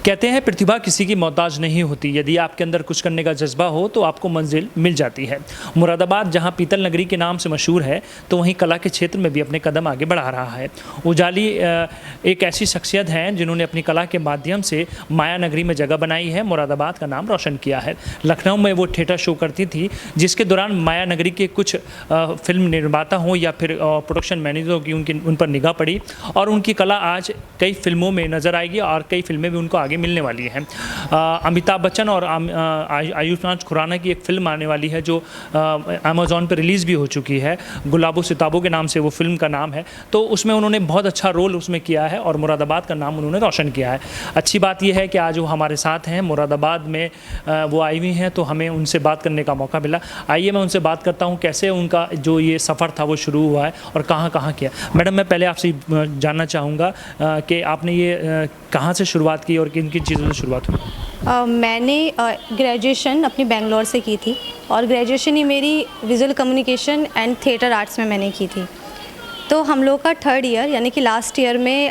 कहते हैं प्रतिभा किसी की मोहताज नहीं होती। यदि आपके अंदर कुछ करने का जज्बा हो तो आपको मंजिल मिल जाती है। मुरादाबाद जहां पीतल नगरी के नाम से मशहूर है, तो वहीं कला के क्षेत्र में भी अपने कदम आगे बढ़ा रहा है। उजाली एक ऐसी शख्सियत हैं जिन्होंने अपनी कला के माध्यम से माया नगरी में जगह बनाई है, मुरादाबाद का नाम रोशन किया है। लखनऊ में वो थिएटर शो करती थी, जिसके दौरान माया नगरी के कुछ फिल्म निर्माता हों या फिर प्रोडक्शन मैनेजर की उन पर निगाह पड़ी और उनकी कला आज कई फिल्मों में नज़र आएगी और कई फिल्में भी उनको आगे मिलने वाली हैं। अमिताभ बच्चन और आयुष्मान खुराना की एक फिल्म आने वाली है जो अमेज़ॉन पर रिलीज़ भी हो चुकी है। गुलाबो सिताबों के नाम से वो फिल्म का नाम है। तो उसमें उन्होंने बहुत अच्छा रोल उसमें किया है और मुरादाबाद का नाम उन्होंने रोशन किया है। अच्छी बात यह है कि आज वो हमारे साथ हैं, मुरादाबाद में वो आई हुई हैं, तो हमें उनसे बात करने का मौका मिला। आइए मैं उनसे बात करता हूँ कैसे उनका जो ये सफ़र था वो शुरू हुआ है और कहाँ कहाँ किया। मैडम, मैं पहले आपसे जानना चाहूँगा कि आपने ये कहाँ से शुरुआत की और किन किन चीज़ों से शुरुआत हुई? मैंने ग्रेजुएशन अपनी बेंगलोर से की थी और ग्रेजुएशन ही मेरी visual communication and theatre arts में मैंने की थी। तो हम लोग का थर्ड ईयर यानी कि लास्ट ईयर में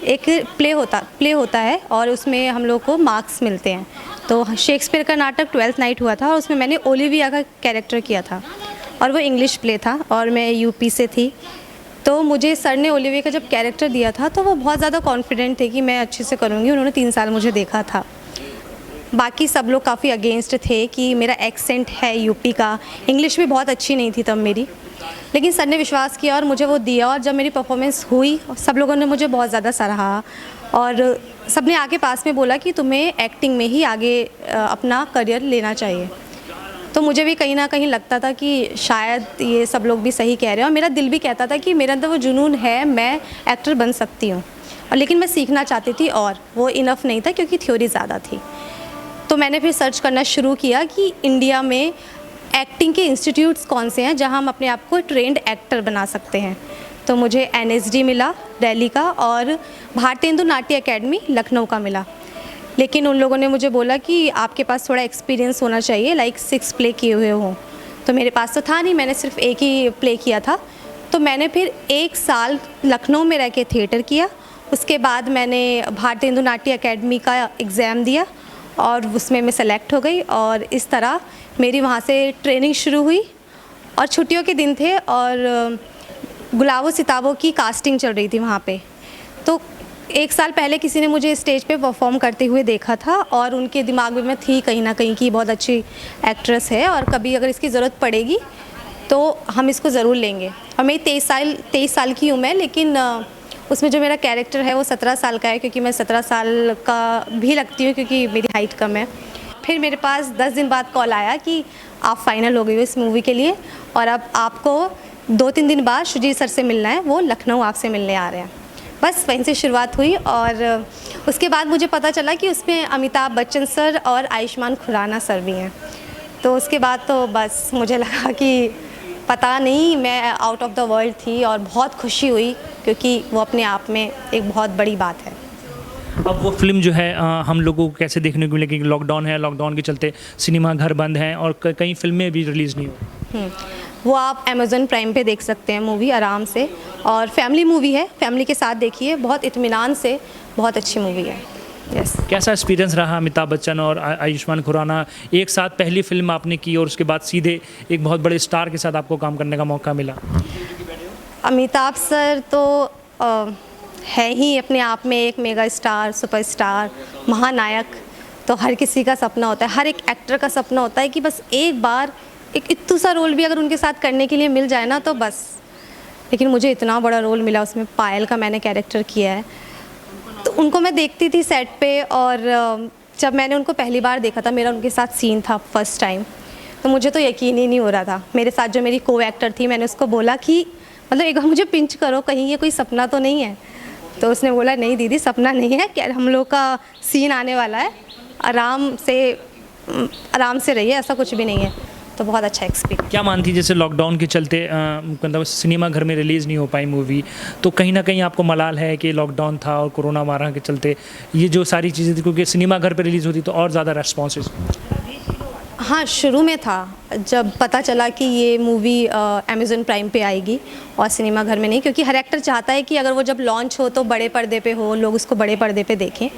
एक प्ले होता है और उसमें हम लोग को मार्क्स मिलते हैं। तो शेक्सपियर का नाटक 12th नाइट हुआ था और उसमें मैंने ओलिविया का कैरेक्टर किया था और वो इंग्लिश प्ले था और मैं यूपी से थी। तो मुझे सर ने ओलिविया का जब कैरेक्टर दिया था तो वो बहुत ज़्यादा कॉन्फिडेंट थे कि मैं अच्छे से करूँगी। उन्होंने 3 साल मुझे देखा था। बाकी सब लोग काफ़ी अगेंस्ट थे कि मेरा एक्सेंट है यूपी का, इंग्लिश भी बहुत अच्छी नहीं थी तब मेरी, लेकिन सर ने विश्वास किया और मुझे वो दिया। और जब मेरी परफॉर्मेंस हुई सब लोगों ने मुझे बहुत ज़्यादा सराहा और सब ने आके पास में बोला कि तुम्हें एक्टिंग में ही आगे अपना करियर लेना चाहिए। तो मुझे भी कहीं ना कहीं लगता था कि शायद ये सब लोग भी सही कह रहे हैं और मेरा दिल भी कहता था कि मेरे अंदर वो जुनून है, मैं एक्टर बन सकती हूँ। और लेकिन मैं सीखना चाहती थी और वो इनफ नहीं था क्योंकि थ्योरी ज़्यादा थी। तो मैंने फिर सर्च करना शुरू किया कि इंडिया में एक्टिंग के इंस्टीट्यूट्स कौन से हैं जहाँ हम अपने आप को ट्रेंड एक्टर बना सकते हैं। तो मुझे NSD मिला दिल्ली का और भारतेंदु नाट्य अकेडमी लखनऊ का मिला। लेकिन उन लोगों ने मुझे बोला कि आपके पास थोड़ा एक्सपीरियंस होना चाहिए, लाइक 6 प्ले किए हुए हों। तो मेरे पास तो था नहीं, मैंने सिर्फ एक ही प्ले किया था। तो मैंने फिर 1 साल लखनऊ में रह के थिएटर किया। उसके बाद मैंने भारतेंदु नाट्य अकेडमी का एग्ज़ाम दिया और उसमें मैं सेलेक्ट हो गई और इस तरह मेरी वहाँ से ट्रेनिंग शुरू हुई। और छुट्टियों के दिन थे और गुलाबो सिताबों की कास्टिंग चल रही थी वहाँ पे। तो 1 साल पहले किसी ने मुझे स्टेज पे परफॉर्म करते हुए देखा था और उनके दिमाग में मैं थी कहीं ना कहीं कि बहुत अच्छी एक्ट्रेस है और कभी अगर इसकी ज़रूरत पड़ेगी तो हम इसको ज़रूर लेंगे। और मेरी 23 साल की हूँ मैं, लेकिन उसमें जो मेरा कैरेक्टर है वो 17 साल का है क्योंकि मैं 17 साल का भी लगती हूँ क्योंकि मेरी हाइट कम है। फिर मेरे पास 10 दिन बाद कॉल आया कि आप फाइनल हो गई हो इस मूवी के लिए और अब आपको 2-3 दिन बाद सुजीत सर से मिलना है, वो लखनऊ आपसे मिलने आ रहे हैं। बस वहीं से शुरुआत हुई और उसके बाद मुझे पता चला कि उसमें अमिताभ बच्चन सर और आयुष्मान खुराना सर भी हैं। तो उसके बाद तो बस मुझे लगा कि पता नहीं, मैं आउट ऑफ द वर्ल्ड थी और बहुत खुशी हुई क्योंकि वो अपने आप में एक बहुत बड़ी बात है। अब वो फिल्म जो है हम लोगों को कैसे देखने को मिलेगी? लॉकडाउन है, लॉकडाउन के चलते सिनेमा घर बंद हैं और कई फिल्में भी रिलीज़ नहीं हो। वो आप अमेज़न प्राइम पे देख सकते हैं मूवी आराम से, और फैमिली मूवी है, फैमिली के साथ देखिए, बहुत इत्मीनान से, बहुत अच्छी मूवी है। यस। कैसा एक्सपीरियंस रहा अमिताभ बच्चन और आयुष्मान खुराना एक साथ पहली फिल्म आपने की और उसके बाद सीधे एक बहुत बड़े स्टार के साथ आपको काम करने का मौका मिला? अमिताभ सर तो है ही अपने आप में एक मेगा स्टार, सुपरस्टार, महानायक। तो हर किसी का सपना होता है, हर एक एक्टर का सपना होता है कि बस एक बार एक इतना सा रोल भी अगर उनके साथ करने के लिए मिल जाए ना तो बस। लेकिन मुझे इतना बड़ा रोल मिला, उसमें पायल का मैंने कैरेक्टर किया है। तो उनको मैं देखती थी सेट पे और जब मैंने उनको पहली बार देखा था, मेरा उनके साथ सीन था फर्स्ट टाइम, तो मुझे तो यकीन ही नहीं हो रहा था। मेरे साथ जो मेरी को एक्टर थी, मैंने उसको बोला कि मतलब एक बार मुझे पिंच करो, कहीं ये कोई सपना तो नहीं है। तो उसने बोला नहीं दीदी, सपना नहीं है, क्या हम लोग का सीन आने वाला है, आराम से रहिए, ऐसा कुछ भी नहीं है। तो बहुत अच्छा एक्सपीरियंस। क्या मानती, जैसे लॉकडाउन के चलते मतलब सिनेमा घर में रिलीज़ नहीं हो पाई मूवी, तो कहीं ना कहीं आपको मलाल है कि लॉकडाउन था और कोरोना मारा के चलते ये जो सारी चीज़ें थी, क्योंकि सिनेमा घर पे रिलीज़ होती तो और ज़्यादा रेस्पॉन्सेस? हाँ, शुरू में था जब पता चला कि ये मूवी अमेज़न प्राइम पे आएगी और सिनेमा घर में नहीं, क्योंकि हर एक्टर चाहता है कि अगर वो जब लॉन्च हो तो बड़े पर्दे पे हो, लोग उसको बड़े पर्दे पे देखें।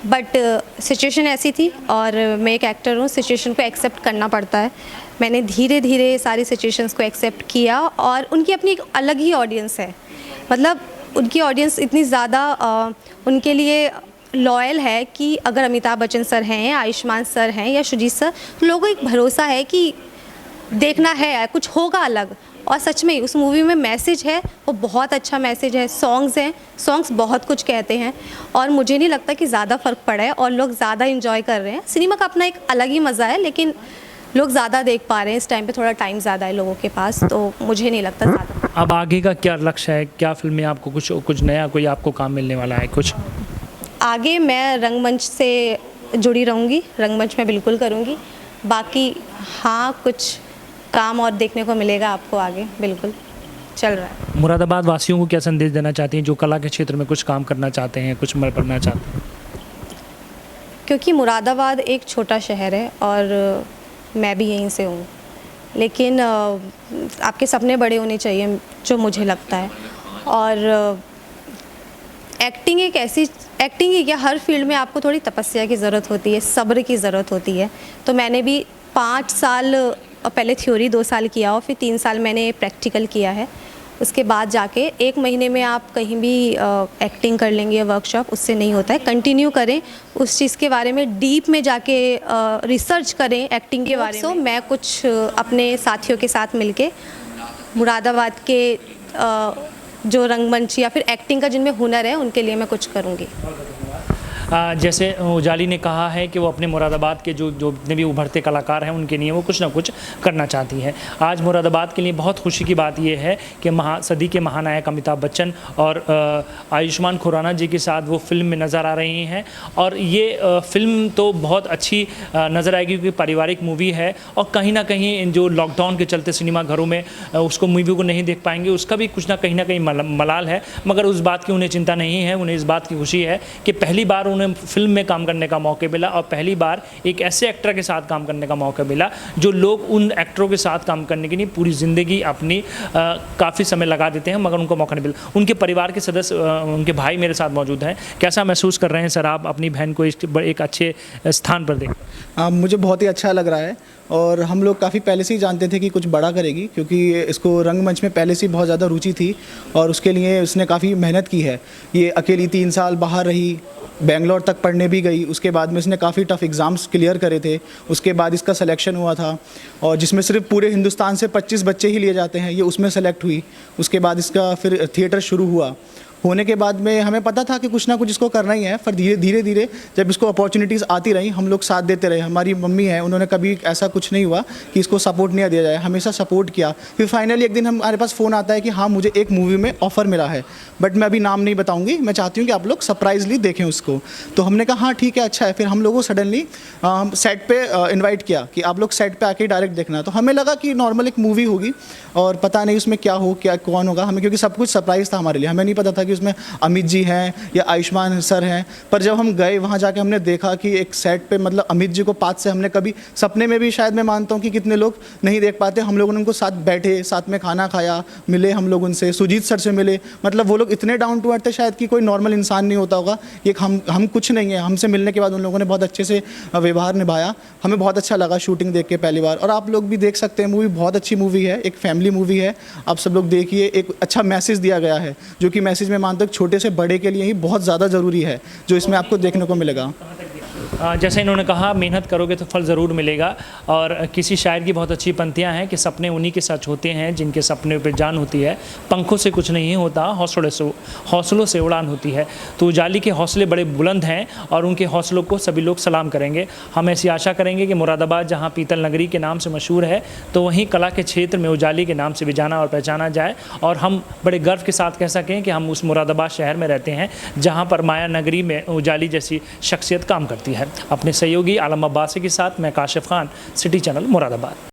बट सिचुएशन ऐसी थी और मैं एक एक्टर हूँ, सिचुएशन को एक्सेप्ट करना पड़ता है। मैंने धीरे धीरे सारी सिचुएशंस को एक्सेप्ट किया और उनकी अपनी एक अलग ही ऑडियंस है। मतलब उनकी ऑडियंस इतनी ज़्यादा उनके लिए लॉयल है कि अगर अमिताभ बच्चन सर हैं, आयुष्मान सर हैं या सुजीत सर, तो लोगों को एक भरोसा है कि देखना है, कुछ होगा अलग। और सच में उस मूवी में मैसेज है, वो बहुत अच्छा मैसेज है। सॉन्ग्स हैं, सॉन्ग्स बहुत कुछ कहते हैं और मुझे नहीं लगता कि ज़्यादा फ़र्क पड़ा है और लोग ज़्यादा इन्जॉय कर रहे हैं। सिनेमा का अपना एक अलग ही मज़ा है, लेकिन लोग ज़्यादा देख पा रहे हैं। इस टाइम पे थोड़ा टाइम ज़्यादा है लोगों के पास, तो मुझे नहीं लगता ज़्यादा। अब आगे का क्या लक्ष्य है? क्या फिल्म में आपको कुछ नया कोई आपको काम मिलने वाला है कुछ? आगे मैं रंगमंच से जुड़ी रहूँगी, रंगमंच में बिल्कुल करूँगी। बाकी हाँ, कुछ काम और देखने को मिलेगा आपको आगे, बिल्कुल चल रहा है। मुरादाबाद वासियों को क्या संदेश देना चाहती हैं जो कला के क्षेत्र में कुछ काम करना चाहते हैं, कुछ बनना चाहते हैं? क्योंकि मुरादाबाद एक छोटा शहर है और मैं भी यहीं से हूँ, लेकिन आपके सपने बड़े होने चाहिए, जो मुझे लगता है। और एक्टिंग एक ऐसी एक्टिंग ही क्या, हर फील्ड में आपको थोड़ी तपस्या की ज़रूरत होती है, सब्र की ज़रूरत होती है। तो मैंने भी 5 साल पहले थ्योरी 2 साल किया और फिर 3 साल मैंने प्रैक्टिकल किया है। उसके बाद जाके 1 महीने में आप कहीं भी एक्टिंग कर लेंगे, वर्कशॉप, उससे नहीं होता है। कंटिन्यू करें, उस चीज़ के बारे में डीप में जाके रिसर्च करें एक्टिंग के बारे में। मैं कुछ अपने साथियों के साथ मिलके मुरादाबाद के जो रंगमंच या फिर एक्टिंग का जिनमें हुनर है, उनके लिए मैं कुछ करूँगी। जैसे उजाली ने कहा है कि वो अपने मुरादाबाद के जो जितने भी उभरते कलाकार हैं उनके लिए वो कुछ ना कुछ करना चाहती है। आज मुरादाबाद के लिए बहुत खुशी की बात ये है कि सदी के महानायक अमिताभ बच्चन और आयुष्मान खुराना जी के साथ वो फिल्म में नज़र आ रही हैं। और ये फिल्म तो बहुत अच्छी नज़र आएगी क्योंकि पारिवारिक मूवी है और कहीं ना कहीं जो लॉकडाउन के चलते सिनेमा घरों में उसको मूवी को नहीं देख पाएंगे, उसका भी कुछ ना कहीं मलाल है। मगर उस बात की उन्हें चिंता नहीं है, उन्हें इस बात की खुशी है कि पहली बार फिल्म में काम करने का मौका मिला और पहली बार एक ऐसे एक्टर के साथ काम करने का मौका मिला जो लोग उन एक्टरों के साथ काम करने के लिए पूरी ज़िंदगी अपनी काफ़ी समय लगा देते हैं मगर उनको मौका नहीं मिलता। उनके परिवार के सदस्य, उनके भाई मेरे साथ मौजूद हैं। कैसा महसूस कर रहे हैं सर आप अपनी बहन को एक अच्छे स्थान पर देख? मुझे बहुत ही अच्छा लग रहा है और हम लोग काफ़ी पहले से ही जानते थे कि कुछ बड़ा करेगी, क्योंकि इसको रंगमंच में पहले से ही बहुत ज़्यादा रुचि थी और उसके लिए उसने काफ़ी मेहनत की है। ये अकेली 3 साल बाहर रही, बेंगलोर तक पढ़ने भी गई, उसके बाद में इसने काफ़ी टफ एग्ज़ाम्स क्लियर करे थे। उसके बाद इसका सिलेक्शन हुआ था और जिसमें सिर्फ पूरे हिंदुस्तान से 25 बच्चे ही लिए जाते हैं, ये उसमें सेलेक्ट हुई। उसके बाद इसका फिर थिएटर शुरू हुआ। होने के बाद में हमें पता था कि कुछ ना कुछ इसको करना ही है। फिर धीरे धीरे जब इसको अपॉर्चुनिटीज़ आती रही, हम लोग साथ देते रहे। हमारी मम्मी है, उन्होंने कभी ऐसा कुछ नहीं हुआ कि इसको सपोर्ट नहीं दिया जाए, हमेशा सपोर्ट किया। फिर फाइनली एक दिन हमारे पास फ़ोन आता है कि हाँ, मुझे एक मूवी में ऑफ़र मिला है, बट मैं अभी नाम नहीं बताऊँगी, मैं चाहती हूँ कि आप लोग सरप्राइजली देखें उसको। तो हमने कहा हाँ ठीक है, अच्छा है। फिर हम लोगों सडनली सेट पे इन्वाइट किया कि आप लोग सेट पे आके डायरेक्ट देखना। तो हमें लगा कि नॉर्मल एक मूवी होगी और पता नहीं उसमें क्या कौन होगा, हमें क्योंकि सब कुछ सरप्राइज़ था हमारे लिए। हमें नहीं पता था कि उसमें अमित जी हैं या आयुष्मान सर हैं। पर जब हम गए वहाँ जाके हमने देखा कि एक सेट पे मतलब अमित जी को पास से हमने कभी सपने में भी, शायद मैं मानता हूँ कि कितने लोग नहीं देख पाते, हम लोगों ने उनको साथ बैठे, साथ में खाना खाया, मिले हम लोग उनसे, सुजीत सर से मिले। मतलब वो लोग इतने डाउन टू अर्थ थे शायद कि कोई नॉर्मल इंसान नहीं होता होगा। ये हम कुछ नहीं है। हमसे मिलने के बाद उन लोगों ने बहुत अच्छे से व्यवहार निभाया। हमें बहुत अच्छा लगा शूटिंग देख के पहली बार। और आप लोग भी देख सकते हैं, मूवी बहुत अच्छी मूवी है, एक फैमिली मूवी है। आप सब लोग देखिए, एक अच्छा मैसेज दिया गया है, जो कि मैसेज मैं मानता हूँ छोटे से बड़े के लिए ही बहुत ज़्यादा ज़रूरी है, जो इसमें आपको देखने को मिलेगा। जैसे इन्होंने कहा, मेहनत करोगे तो फल ज़रूर मिलेगा। और किसी शायर की बहुत अच्छी पंक्तियाँ हैं कि सपने उन्हीं के सच होते हैं जिनके सपने पे जान होती है, पंखों से कुछ नहीं होता, हौसलों से उड़ान होती है। तो उजाली के हौसले बड़े बुलंद हैं और उनके हौसलों को सभी लोग सलाम करेंगे। हम ऐसी आशा करेंगे कि मुरादाबाद जहाँ पीतल नगरी के नाम से मशहूर है, तो वहीं कला के क्षेत्र में उजाली के नाम से भी जाना और पहचाना जाए और हम बड़े गर्व के साथ कह सकें कि हम उस मुरादाबाद शहर में रहते हैं जहाँ पर माया नगरी में उजाली जैसी शख्सियत काम करती है। अपने सहयोगी आलम अब्बासी के साथ मैं काशिफ खान, सिटी चैनल मुरादाबाद।